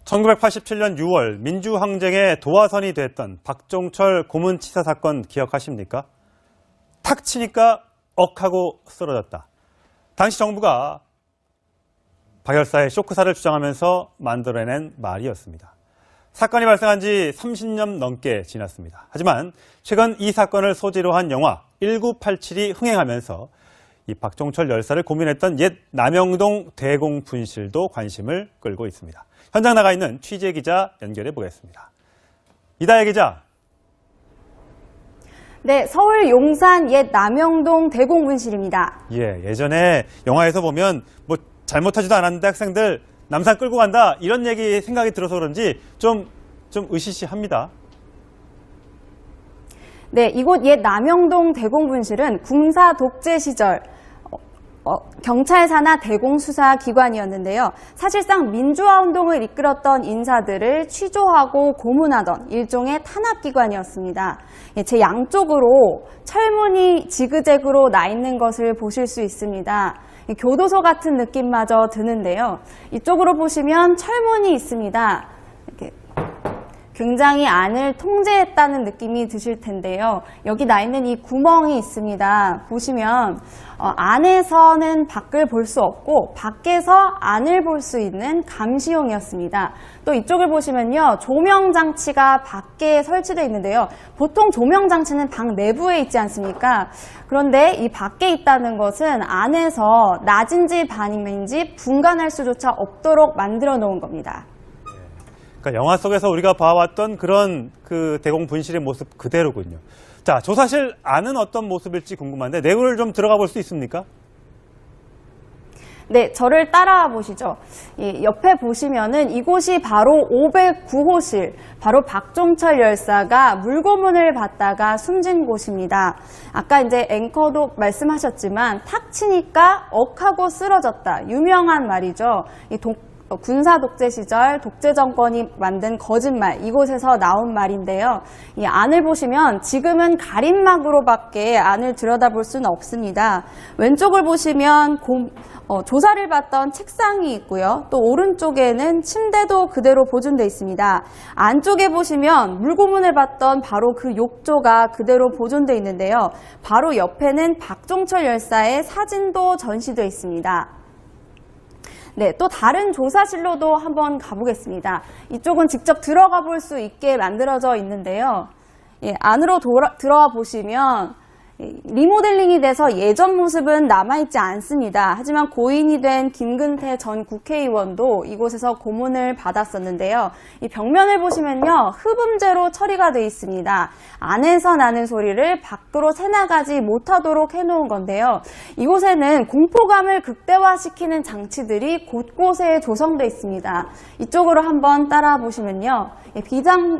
1987년 6월 민주항쟁의 도화선이 됐던 박종철 고문치사 사건 기억하십니까? 탁 치니까 억하고 쓰러졌다. 당시 정부가 박 열사의 쇼크사를 주장하면서 만들어낸 말이었습니다. 사건이 발생한 지 30년 넘게 지났습니다. 하지만 최근 이 사건을 소재로 한 영화 1987이 흥행하면서 이 박종철 열사를 고민했던 옛 남영동 대공분실도 관심을 끌고 있습니다. 현장 나가 있는 취재 기자 연결해 보겠습니다. 이다혜 기자. 네, 서울 용산 옛 남영동 대공분실입니다. 예전에 영화에서 보면 뭐 잘못하지도 않았는데 학생들 남산 끌고 간다 이런 얘기 생각이 들어서 그런지 좀 으시시합니다. 네, 이곳 옛 남영동 대공분실은 군사 독재 시절 경찰 산하 대공수사기관이었는데요. 사실상 민주화 운동을 이끌었던 인사들을 취조하고 고문하던 일종의 탄압기관이었습니다. 제 양쪽으로 철문이 지그재그로 나 있는 것을 보실 수 있습니다. 교도소 같은 느낌마저 드는데요. 이쪽으로 보시면 철문이 있습니다. 이렇게 굉장히 안을 통제했다는 느낌이 드실 텐데요. 여기 나 있는 이 구멍이 있습니다. 보시면 안에서는 밖을 볼 수 없고 밖에서 안을 볼 수 있는 감시용이었습니다. 또 이쪽을 보시면요. 조명장치가 밖에 설치되어 있는데요. 보통 조명장치는 방 내부에 있지 않습니까? 그런데 이 밖에 있다는 것은 안에서 낮인지 밤인지 분간할 수조차 없도록 만들어 놓은 겁니다. 그러니까 영화 속에서 우리가 봐왔던 그런 그 대공분실의 모습 그대로군요. 자, 조사실 안은 어떤 모습일지 궁금한데 내부를 좀 들어가 볼 수 있습니까? 네, 저를 따라와 보시죠. 옆에 보시면은 이곳이 바로 509호실, 바로 박종철 열사가 물고문을 받다가 숨진 곳입니다. 아까 이제 앵커도 말씀하셨지만 탁 치니까 억하고 쓰러졌다. 유명한 말이죠. 군사 독재 시절 독재 정권이 만든 거짓말, 이곳에서 나온 말인데요. 이 안을 보시면 지금은 가림막으로밖에 안을 들여다볼 수는 없습니다. 왼쪽을 보시면 조사를 받던 책상이 있고요. 또 오른쪽에는 침대도 그대로 보존되어 있습니다. 안쪽에 보시면 물고문을 받던 바로 그 욕조가 그대로 보존되어 있는데요. 바로 옆에는 박종철 열사의 사진도 전시되어 있습니다. 네, 또 다른 조사실로도 한번 가보겠습니다. 이쪽은 직접 들어가 볼 수 있게 만들어져 있는데요. 안으로 들어와 보시면 리모델링이 돼서 예전 모습은 남아있지 않습니다. 하지만 고인이 된 김근태 전 국회의원도 이곳에서 고문을 받았었는데요. 이 벽면을 보시면요, 흡음재로 처리가 되어 있습니다. 안에서 나는 소리를 밖으로 새나가지 못하도록 해놓은 건데요. 이곳에는 공포감을 극대화시키는 장치들이 곳곳에 조성되어 있습니다. 이쪽으로 한번 따라와 보시면요,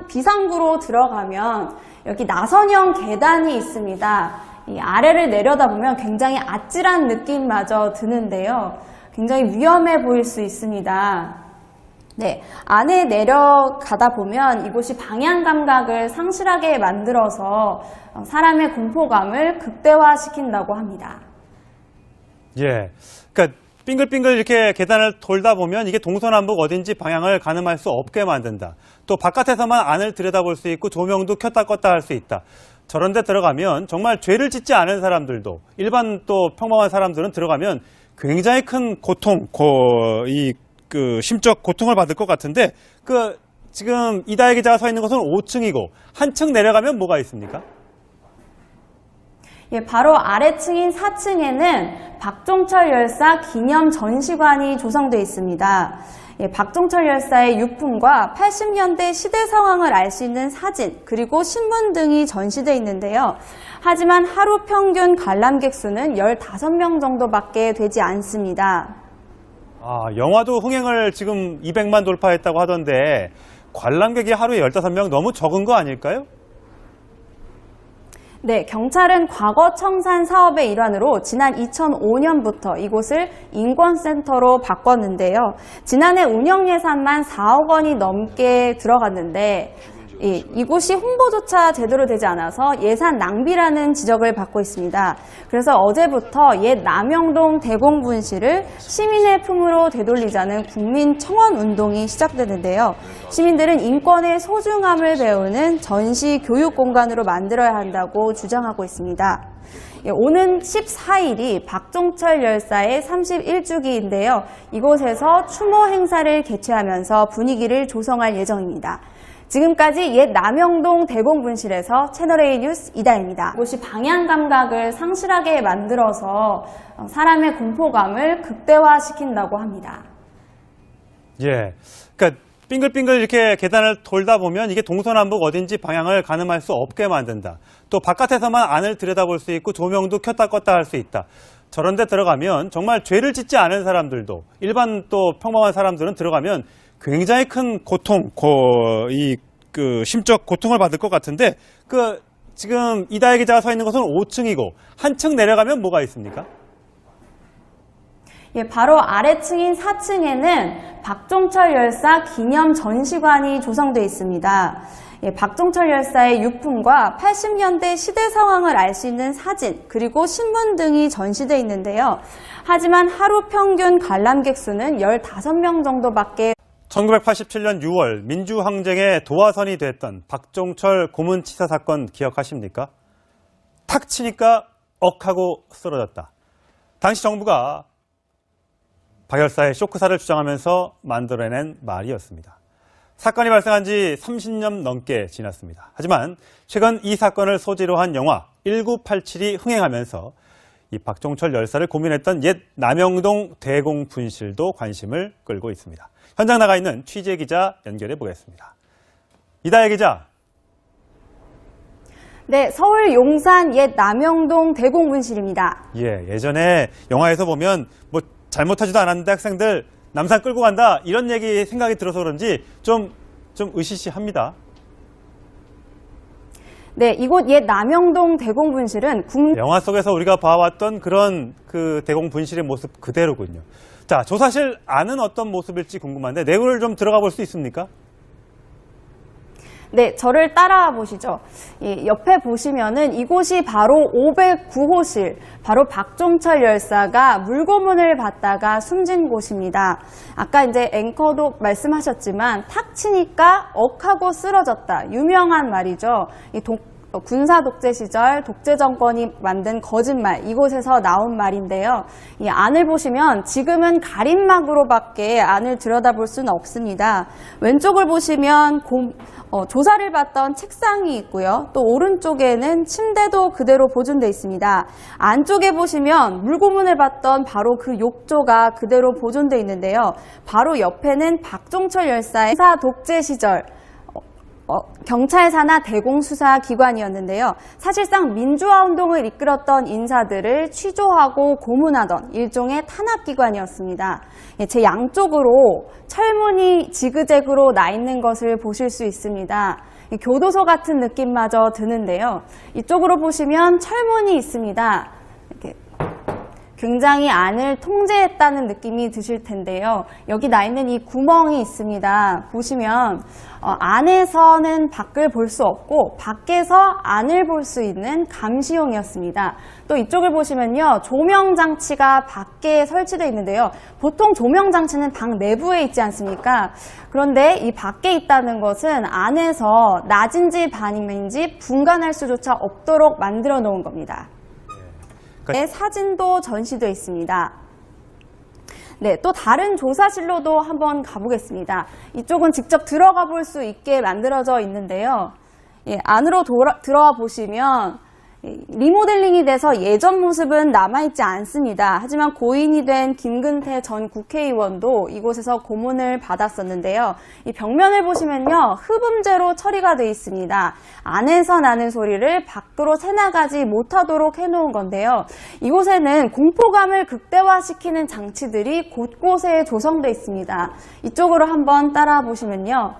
비상구로 들어가면 여기 나선형 계단이 있습니다. 이 아래를 내려다보면 굉장히 아찔한 느낌마저 드는데요. 굉장히 위험해 보일 수 있습니다. 네, 안에 내려가다 보면 이곳이 방향 감각을 상실하게 만들어서 사람의 공포감을 극대화시킨다고 합니다. 예, 그러니까 빙글빙글 이렇게 계단을 돌다 보면 이게 동서남북 어딘지 방향을 가늠할 수 없게 만든다. 또 바깥에서만 안을 들여다볼 수 있고 조명도 켰다 껐다 할 수 있다. 저런 데 들어가면 정말 죄를 짓지 않은 사람들도, 일반 또 평범한 사람들은 들어가면 굉장히 큰 고통, 심적 고통을 받을 것 같은데, 지금 이다혜 기자가 서 있는 곳은 5층이고, 한층 내려가면 뭐가 있습니까? 예, 바로 아래층인 4층에는 박종철 열사 기념 전시관이 조성되어 있습니다. 예, 박종철 열사의 유품과 80년대 시대 상황을 알 수 있는 사진, 그리고 신문 등이 전시되어 있는데요. 하지만 하루 평균 관람객 수는 15명 정도밖에 되지 않습니다. 영화도 흥행을 지금 200만 돌파했다고 하던데 관람객이 하루에 15명 너무 적은 거 아닐까요? 네, 경찰은 과거 청산 사업의 일환으로 지난 2005년부터 이곳을 인권센터로 바꿨는데요. 지난해 운영 예산만 4억 원이 넘게 들어갔는데 이곳이 홍보조차 제대로 되지 않아서 예산 낭비라는 지적을 받고 있습니다. 그래서 어제부터 옛 남영동 대공분실을 시민의 품으로 되돌리자는 국민 청원 운동이 시작되는데요. 시민들은 인권의 소중함을 배우는 전시 교육 공간으로 만들어야 한다고 주장하고 있습니다. 오는 14일이 박종철 열사의 31주기인데요. 이곳에서 추모 행사를 개최하면서 분위기를 조성할 예정입니다. 지금까지 옛 남영동 대공분실에서 채널A 뉴스 이다혜입니다. 이곳이 방향 감각을 상실하게 만들어서 사람의 공포감을 극대화시킨다고 합니다. 예. 그러니까 빙글빙글 이렇게 계단을 돌다 보면 이게 동서남북 어딘지 방향을 가늠할 수 없게 만든다. 또 바깥에서만 안을 들여다볼 수 있고 조명도 켰다 껐다 할 수 있다. 저런 데 들어가면 정말 죄를 짓지 않은 사람들도 일반 또 평범한 사람들은 들어가면 굉장히 큰 고통, 심적 고통을 받을 것 같은데 지금 이다혜 기자가 서 있는 곳은 5층이고 한층 내려가면 뭐가 있습니까? 예, 바로 아래층인 4층에는 박종철 열사 기념 전시관이 조성되어 있습니다. 예, 박종철 열사의 유품과 80년대 시대 상황을 알 수 있는 사진, 그리고 신문 등이 전시되어 있는데요. 하지만 하루 평균 관람객 수는 15명 정도밖에 1987년 6월 민주항쟁의 도화선이 됐던 박종철 고문치사 사건 기억하십니까? 탁 치니까 억하고 쓰러졌다. 당시 정부가 박 열사의 쇼크사를 주장하면서 만들어낸 말이었습니다. 사건이 발생한 지 30년 넘게 지났습니다. 하지만 최근 이 사건을 소재로 한 영화 1987이 흥행하면서 이 박종철 열사를 고민했던 옛 남영동 대공분실도 관심을 끌고 있습니다. 현장 나가 있는 취재 기자 연결해 보겠습니다. 이다혜 기자. 네, 서울 용산 옛 남영동 대공분실입니다. 예, 예전에 영화에서 보면 뭐 잘못하지도 않았는데 학생들 남산 끌고 간다 이런 얘기 생각이 들어서 그런지 좀 으시시합니다. 네, 이곳 옛 남영동 대공분실은 영화 속에서 우리가 봐왔던 그런 그 대공분실의 모습 그대로군요. 자, 조사실 안은 어떤 모습일지 궁금한데 내부를 좀 들어가 볼 수 있습니까? 네, 저를 따라와 보시죠. 옆에 보시면은 이곳이 바로 509호실, 바로 박종철 열사가 물고문을 받다가 숨진 곳입니다. 아까 이제 앵커도 말씀하셨지만 탁 치니까 억하고 쓰러졌다. 유명한 말이죠. 군사 독재 시절 독재 정권이 만든 거짓말, 이곳에서 나온 말인데요. 이 안을 보시면 지금은 가림막으로밖에 안을 들여다볼 수는 없습니다. 왼쪽을 보시면 조사를 받던 책상이 있고요. 또 오른쪽에는 침대도 그대로 보존돼 있습니다. 안쪽에 보시면 물고문을 받던 바로 그 욕조가 그대로 보존돼 있는데요. 바로 옆에는 박종철 열사의 군사 독재 시절 경찰 산하 대공수사 기관이었는데요. 사실상 민주화 운동을 이끌었던 인사들을 취조하고 고문하던 일종의 탄압기관이었습니다. 제 양쪽으로 철문이 지그재그로 나 있는 것을 보실 수 있습니다. 교도소 같은 느낌마저 드는데요. 이쪽으로 보시면 철문이 있습니다. 이렇게 굉장히 안을 통제했다는 느낌이 드실 텐데요. 여기 나 있는 이 구멍이 있습니다. 보시면 안에서는 밖을 볼 수 없고 밖에서 안을 볼 수 있는 감시용이었습니다. 또 이쪽을 보시면요. 조명장치가 밖에 설치되어 있는데요. 보통 조명장치는 방 내부에 있지 않습니까? 그런데 이 밖에 있다는 것은 안에서 낮인지 밤인지 분간할 수조차 없도록 만들어 놓은 겁니다. 네, 사진도 전시되어 있습니다. 네, 또 다른 조사실로도 한번 가보겠습니다. 이쪽은 직접 들어가 볼 수 있게 만들어져 있는데요. 예, 안으로 들어와 보시면 리모델링이 돼서 예전 모습은 남아있지 않습니다. 하지만 고인이 된 김근태 전 국회의원도 이곳에서 고문을 받았었는데요. 이 벽면을 보시면요. 흡음재로 처리가 되어 있습니다. 안에서 나는 소리를 밖으로 새나가지 못하도록 해놓은 건데요. 이곳에는 공포감을 극대화시키는 장치들이 곳곳에 조성되어 있습니다. 이쪽으로 한번 따라와 보시면요.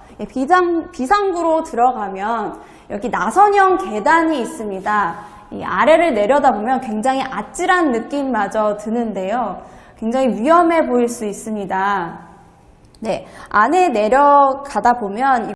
비상구로 들어가면 여기 나선형 계단이 있습니다. 이 아래를 내려다보면 굉장히 아찔한 느낌마저 드는데요. 굉장히 위험해 보일 수 있습니다. 네, 안에 내려가다 보면